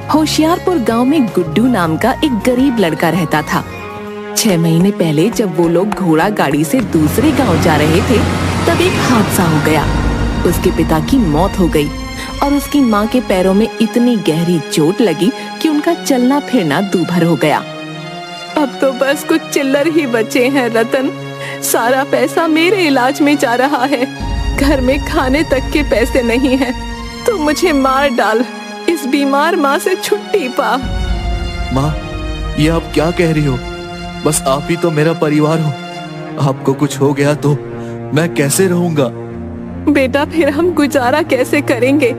होशियारपुर गांव में गुड्डू नाम का एक गरीब लड़का रहता था। 6 महीने पहले जब वो लोग घोड़ा गाड़ी से दूसरे गांव जा रहे थे, तब एक हादसा हो गया। उसके पिता की मौत हो गई और उसकी माँ के पैरों में इतनी गहरी चोट लगी कि उनका चलना फिरना दूभर हो गया। अब तो बस कुछ चिल्लर ही बचे हैं रतन। सारा पैसा मेरे इलाज में जा रहा है। घर में खाने तक के पैसे नहीं हैं। तो मुझे मार डाल, इस बीमार माँ से छुट्टी पा। माँ, ये आप क्या कह रही हो? बस आप ही तो मेरा परिवार हो। आपको कुछ हो गया तो मैं कैसे रहूंगा? बेटा, फिर हम गुजारा कैसे करेंगे?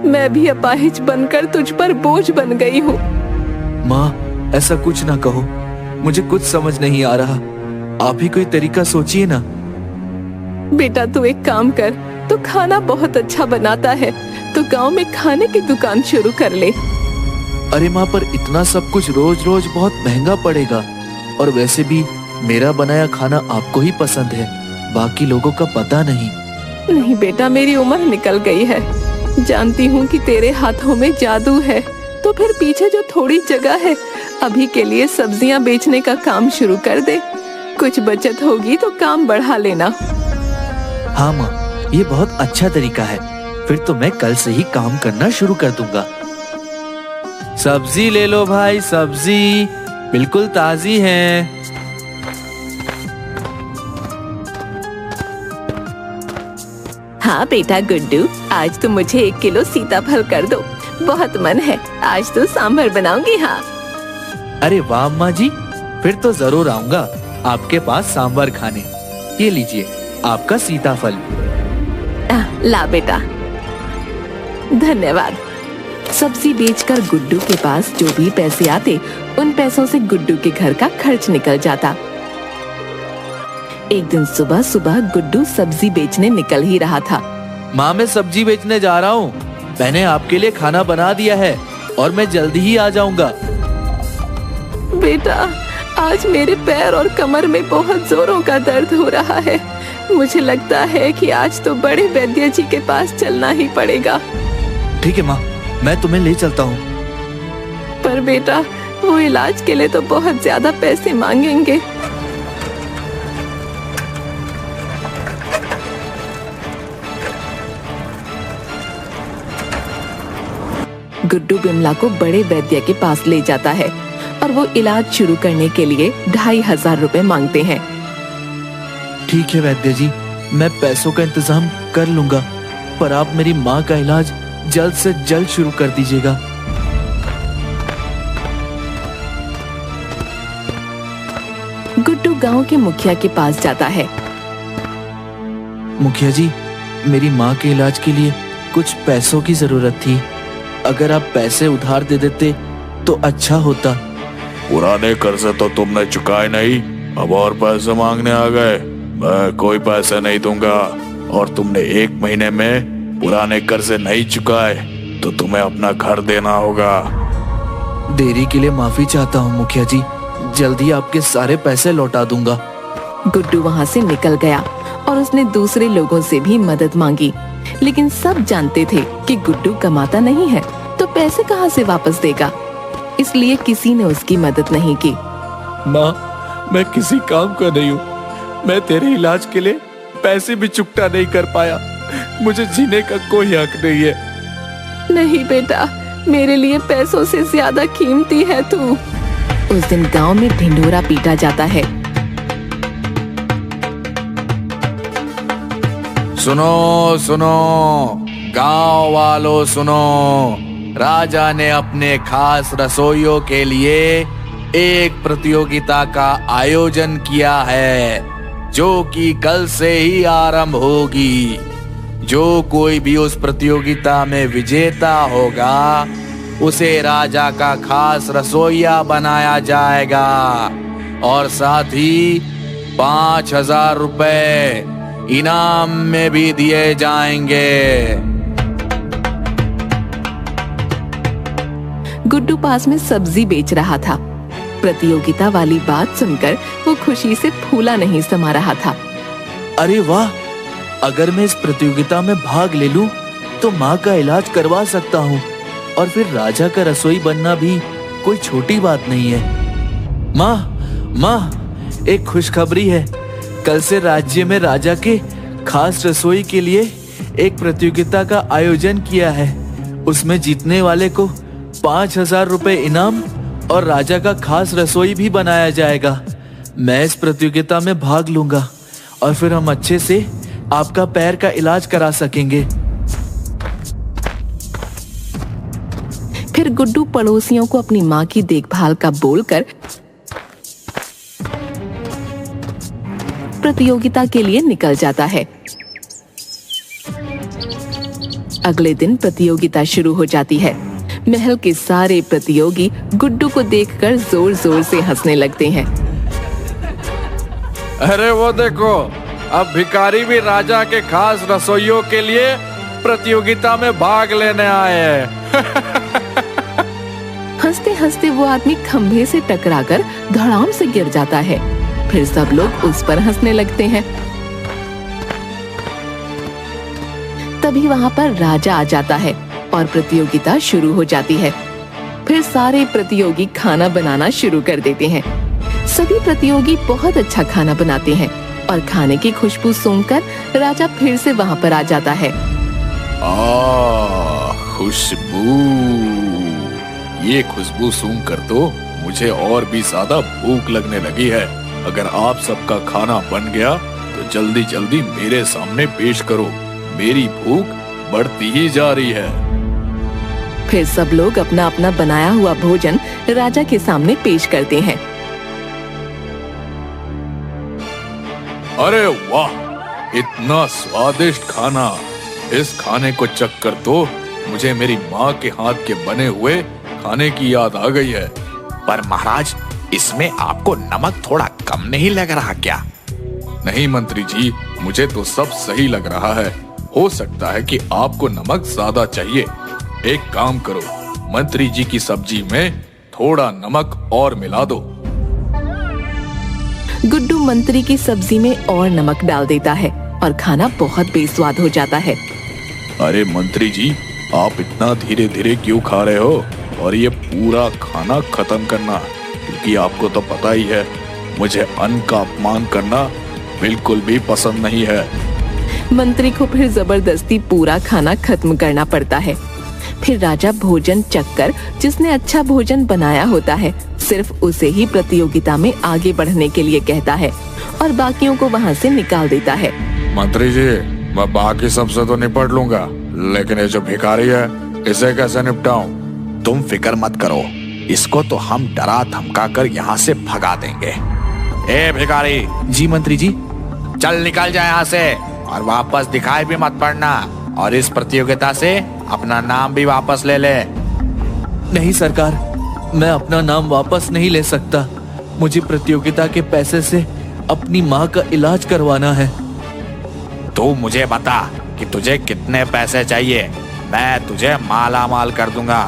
मैं भी अपाहिज बनकर तुझ पर बोझ बन गई हूँ। माँ, ऐसा कुछ ना कहो। मुझे कुछ समझ नहीं आ रहा। आप ही कोई तरीका सोचिए ना। बेटा, तू एक काम कर। तू खाना बहुत अच्छा बनाता है, तो गांव में खाने की दुकान शुरू कर ले। अरे माँ, पर इतना सब कुछ रोज रोज बहुत महंगा पड़ेगा। और वैसे भी मेरा बनाया खाना आपको ही पसंद है, बाकी लोगों का पता नहीं। नहीं बेटा, मेरी उम्र निकल गई है। जानती हूँ कि तेरे हाथों में जादू है। तो फिर पीछे जो थोड़ी जगह है, अभी के लिए सब्जियाँ बेचने का काम शुरू कर दे। कुछ बचत होगी तो काम बढ़ा लेना। हाँ माँ, ये बहुत अच्छा तरीका है। फिर तो मैं कल से ही काम करना शुरू कर दूंगा। सब्जी ले लो भाई, सब्जी बिल्कुल ताजी है। हाँ बेटा गुड्डू, आज तो मुझे 1 किलो सीताफल कर दो। बहुत मन है, आज तो सांभर बनाऊंगी। हाँ। अरे वाह अम्मा जी, फिर तो जरूर आऊंगा आपके पास सांभर खाने। ये लीजिए आपका सीताफल। ला बेटा। धन्यवाद। सब्जी बेचकर गुड्डू के पास जो भी पैसे आते, उन पैसों से गुड्डू के घर का खर्च निकल जाता। एक दिन सुबह सुबह गुड्डू सब्जी बेचने निकल ही रहा था। माँ, मैं सब्जी बेचने जा रहा हूँ। मैंने आपके लिए खाना बना दिया है और मैं जल्दी ही आ जाऊंगा। बेटा, आज मेरे पैर और कमर में बहुत जोरों का दर्द हो रहा है। मुझे लगता है कि आज तो बड़े वैद्य जी के पास चलना ही पड़ेगा। ठीक है माँ, मैं तुम्हें ले चलता हूँ। पर बेटा, वो इलाज के लिए तो बहुत ज्यादा पैसे मांगेंगे। गुड्डू बिमला को बड़े वैद्य के पास ले जाता है और वो इलाज शुरू करने के लिए 2500 रुपए मांगते हैं। ठीक है वैद्य जी, मैं पैसों का इंतजाम कर लूंगा, पर आप मेरी माँ का इलाज जल्द से जल्द शुरू कर दीजिएगा। गुड्डू गांव के मुखिया के पास जाता है। मुखिया जी, मेरी माँ के इलाज के लिए कुछ पैसों की जरूरत थी। अगर आप पैसे उधार दे देते तो अच्छा होता। पुराने कर्ज तो तुमने चुकाए नहीं, अब और पैसे मांगने आ गए। मैं कोई पैसे नहीं दूंगा, और तुमने 1 महीने में पुराने कर्ज नहीं चुकाए तो तुम्हें अपना घर देना होगा। देरी के लिए माफी चाहता हूँ मुखिया जी, जल्दी आपके सारे पैसे लौटा दूंगा। गुड्डू वहाँ से निकल गया और उसने दूसरे लोगों से भी मदद मांगी, लेकिन सब जानते थे कि गुड्डू कमाता नहीं है, तो पैसे कहाँ से वापस देगा। इसलिए किसी ने उसकी मदद नहीं की। माँ, मैं किसी काम का नहीं हूँ। मैं तेरे इलाज के लिए पैसे भी चुकता नहीं कर पाया। मुझे जीने का कोई हक नहीं है। नहीं बेटा, मेरे लिए पैसों से ज्यादा कीमती है तू। उस दिन गांव में ढिंढोरा पीटा जाता है। सुनो सुनो गांव वालों, सुनो। राजा ने अपने खास रसोइयों के लिए एक प्रतियोगिता का आयोजन किया है, जो कि कल से ही आरंभ होगी। जो कोई भी उस प्रतियोगिता में विजेता होगा, उसे राजा का खास रसोइया बनाया जाएगा, और साथ ही 5000 रुपए इनाम में भी दिए जाएंगे। गुड्डू पास में सब्जी बेच रहा था। प्रतियोगिता वाली बात सुनकर वो खुशी से फूला नहीं समा रहा था। अरे वाह, अगर मैं इस प्रतियोगिता में भाग ले लूं तो माँ का इलाज करवा सकता हूँ। और फिर राजा का रसोई बनना भी कोई छोटी बात नहीं है। माँ, एक खुशखबरी है। कल से राज्य में राजा के खास रसोई के लिए एक प्रतियोगिता का आयोजन किया है। उसमें जीतने वाले को 5,000 रुपए इनाम और राजा का खास रसोई भी बनाया जाएगा। मैं इस प्रतियोगिता में भाग लूंगा और फिर हम अच्छे से आपका पैर का इलाज करा सकेंगे। फिर गुड्डू पड़ोसियों को अपनी माँ की देखभाल का बोलकर प्रतियोगिता के लिए निकल जाता है। अगले दिन प्रतियोगिता शुरू हो जाती है। महल के सारे प्रतियोगी गुड्डू को देखकर जोर जोर से हंसने लगते हैं। अरे वो देखो, अब भिखारी भी राजा के खास रसोइयों के लिए प्रतियोगिता में भाग लेने आए हैं। हंसते हंसते वो आदमी खंभे से टकराकर धड़ाम से गिर जाता है। फिर सब लोग उस पर हंसने लगते हैं। तभी वहाँ पर राजा आ जाता है और प्रतियोगिता शुरू हो जाती है। फिर सारे प्रतियोगी खाना बनाना शुरू कर देते हैं। सभी प्रतियोगी बहुत अच्छा खाना बनाते हैं और खाने की खुशबू सूंघकर राजा फिर से वहाँ पर आ जाता है। खुशबू, ये खुशबू सूंघकर तो मुझे और भी ज्यादा भूख लगने लगी है। अगर आप सबका खाना बन गया तो जल्दी जल्दी मेरे सामने पेश करो। मेरी भूख बढ़ती ही जा रही है। फिर सब लोग अपना अपना बनाया हुआ भोजन राजा के सामने पेश करते हैं। अरे वाह, इतना स्वादिष्ट खाना! इस खाने को चखकर तो मुझे मेरी माँ के हाथ के बने हुए खाने की याद आ गई है। पर महाराज, इसमें आपको नमक थोड़ा कम नहीं लग रहा क्या? नहीं मंत्री जी, मुझे तो सब सही लग रहा है। हो सकता है कि आपको नमक ज्यादा चाहिए। एक काम करो, मंत्री जी की सब्जी में थोड़ा नमक और मिला दो। गुड्डू मंत्री की सब्जी में और नमक डाल देता है और खाना बहुत बेस्वाद हो जाता है। अरे मंत्री जी, आप इतना धीरे धीरे क्यों खा रहे हो? और ये पूरा खाना खत्म करना, क्योंकि आपको तो पता ही है मुझे अन्न का अपमान करना बिल्कुल भी पसंद नहीं है। मंत्री को फिर जबरदस्ती पूरा खाना खत्म करना पड़ता है। फिर राजा भोजन चखकर जिसने अच्छा भोजन बनाया होता है सिर्फ उसे ही प्रतियोगिता में आगे बढ़ने के लिए कहता है और बाकियों को वहाँ से निकाल देता है। मंत्री जी, मैं बाकी सबसे तो निपट लूंगा, लेकिन ये जो भिखारी है इसे कैसे निपटाऊं? तुम फिक्र मत करो, इसको तो हम डरा धमका कर यहाँ से भगा देंगे। ए भिखारी! जी मंत्री जी। चल निकल जाए यहाँ से और वापस दिखाई भी मत पड़ना, और इस प्रतियोगिता से अपना नाम भी वापस ले ले। नहीं सरकार, मैं अपना नाम वापस नहीं ले सकता। मुझे प्रतियोगिता के पैसे से अपनी माँ का इलाज करवाना है। तू मुझे बता कि तुझे कितने पैसे चाहिए, मैं तुझे माला माल कर दूंगा,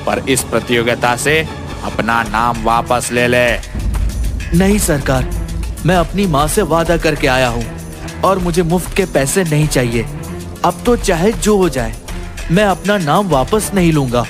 पर इस प्रतियोगिता से अपना नाम वापस ले ले। नहीं सरकार, मैं अपनी माँ से वादा करके आया हूँ और मुझे मुफ्त के पैसे नहीं चाहिए। अब तो चाहे जो हो जाए, मैं अपना नाम वापस नहीं लूंगा।